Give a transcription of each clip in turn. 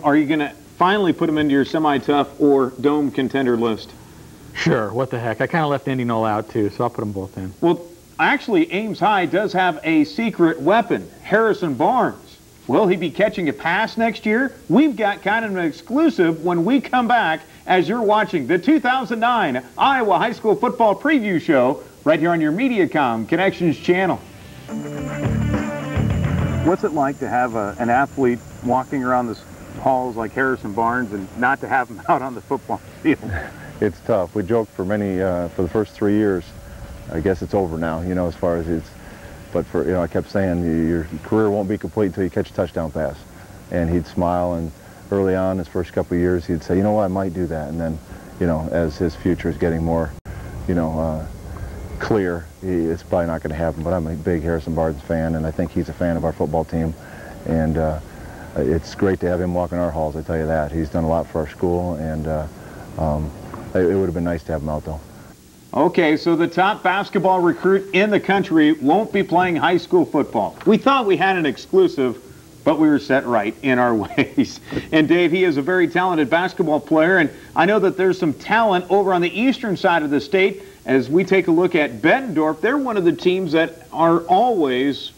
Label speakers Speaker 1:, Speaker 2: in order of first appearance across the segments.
Speaker 1: Are you going to finally put them into your semi-tough or dome contender list?
Speaker 2: Sure, what the heck. I kind of left Indy Knoll out too, so I'll put them both in.
Speaker 1: Well, actually, Ames High does have a secret weapon, Harrison Barnes. Will he be catching a pass next year? We've got kind of an exclusive when we come back as you're watching the 2009 Iowa High School Football Preview Show right here on your MediaCom Connections channel. What's it like to have an athlete walking around the halls like Harrison Barnes and not to have him out on the football field?
Speaker 3: It's tough. We joked for for the first 3 years. I guess it's over now, you know, as far as it's. But for, you know, I kept saying your career won't be complete until you catch a touchdown pass. And he'd smile, and early on, his first couple of years, he'd say, you know what, I might do that. And then, you know, as his future is getting more, you know, clear, it's probably not going to happen. But I'm a big Harrison Barnes fan, and I think he's a fan of our football team. And it's great to have him walk in our halls, I tell you that. He's done a lot for our school, and it would have been nice to have him out, though.
Speaker 1: Okay, so the top basketball recruit in the country won't be playing high school football. We thought we had an exclusive, but we were set right in our ways. And Dave, he is a very talented basketball player, and I know that there's some talent over on the eastern side of the state. As we take a look at Bettendorf, they're one of the teams that are always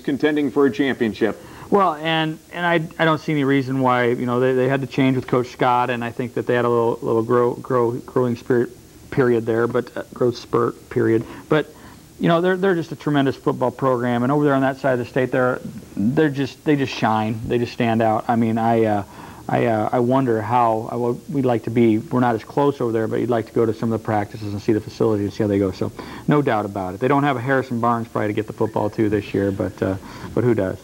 Speaker 1: contending for a championship.
Speaker 2: Well, and I don't see any reason why, you know, they had to change with Coach Scott, and I think that they had a little growing spirit period there, but growth spurt period. But you know, they're just a tremendous football program, and over there on that side of the state, they just shine. They just stand out. I mean, I wonder how we'd like to be. We're not as close over there, but you'd like to go to some of the practices and see the facilities and see how they go. So no doubt about it. They don't have a Harrison Barnes probably to get the football to this year, but who does?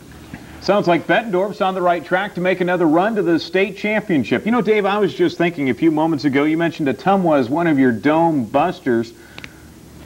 Speaker 1: Sounds like Bettendorf's on the right track to make another run to the state championship. You know, Dave, I was just thinking a few moments ago, you mentioned Ottumwa as one of your dome busters.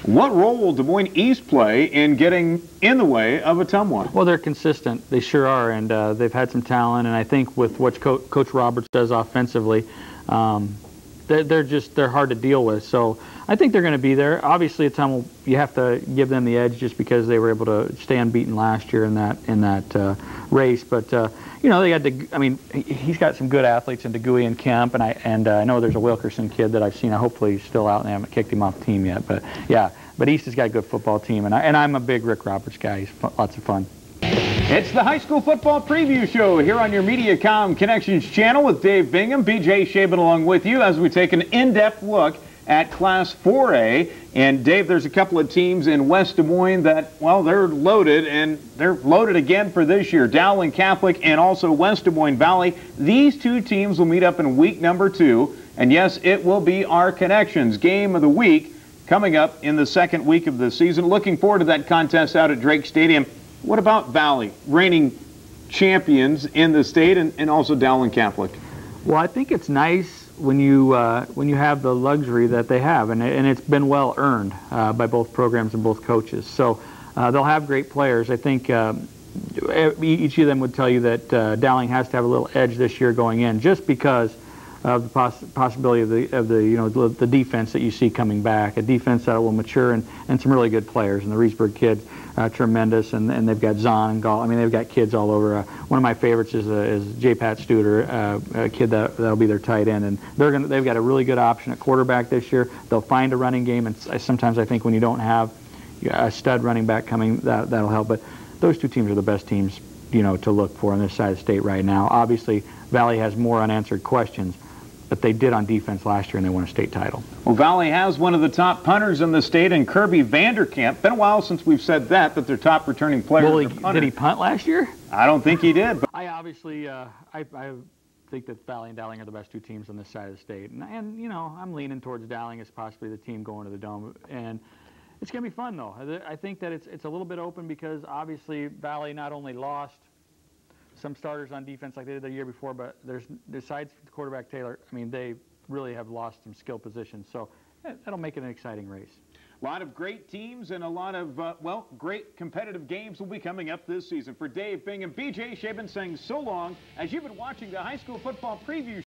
Speaker 1: What role will Des Moines East play in getting in the way of Ottumwa?
Speaker 2: Well, they're consistent. They sure are, and they've had some talent, and I think with what Coach Roberts does offensively, they're hard to deal with. So I think they're going to be there. Obviously, Ottumwa, you have to give them the edge just because they were able to stay unbeaten last year in that race. But you know, they got I mean, he's got some good athletes in DeGuy and Kemp, and I know there's a Wilkerson kid that I've seen. Hopefully, he's still out, and they haven't kicked him off the team yet. But yeah, but East has got a good football team, and I'm a big Rick Roberts guy. He's lots of fun.
Speaker 1: It's the High School Football Preview Show here on your MediaCom Connections channel with Dave Bingham, BJ Shaban along with you as we take an in-depth look at Class 4A. And Dave, there's a couple of teams in West Des Moines that, well, they're loaded, and they're loaded again for this year. Dowling Catholic and also West Des Moines Valley. These two teams will meet up in week number 2. And yes, it will be our Connections Game of the Week coming up in the second week of the season. Looking forward to that contest out at Drake Stadium. What about Valley, reigning champions in the state, and also Dowling Catholic?
Speaker 2: Well, I think it's nice when you have the luxury that they have, and it's been well earned by both programs and both coaches. So they'll have great players. I think each of them would tell you that Dowling has to have a little edge this year going in, just because of the possibility of the defense that you see coming back, a defense that will mature, and some really good players. And the Reesburg kid, tremendous, and they've got Zahn and Gall. I mean, they've got kids all over. One of my favorites is J. Pat Studer, a kid that'll be their tight end, and they've got a really good option at quarterback this year. They'll find a running game, and sometimes I think when you don't have a stud running back coming, that'll help. But those two teams are the best teams, you know, to look for on this side of the state right now. Obviously, Valley has more unanswered questions, but they did on defense last year, and they won a state title. Well,
Speaker 1: Valley has one of the top punters in the state, in Kirby Vanderkamp. Been a while since we've said that their top returning player.
Speaker 2: Well, did he punt last year?
Speaker 1: I don't think he did. But
Speaker 2: I obviously, I think that Valley and Dowling are the best two teams on this side of the state, and you know, I'm leaning towards Dowling as possibly the team going to the Dome, and it's going to be fun though. I think that it's a little bit open because obviously Valley not only lost some starters on defense like they did the year before, but besides quarterback Taylor, I mean, they really have lost some skill positions. So that'll make it an exciting race.
Speaker 1: A lot of great teams and a lot of, well, great competitive games will be coming up this season. For Dave Bingham, BJ Shaban saying so long as you've been watching the High School Football Preview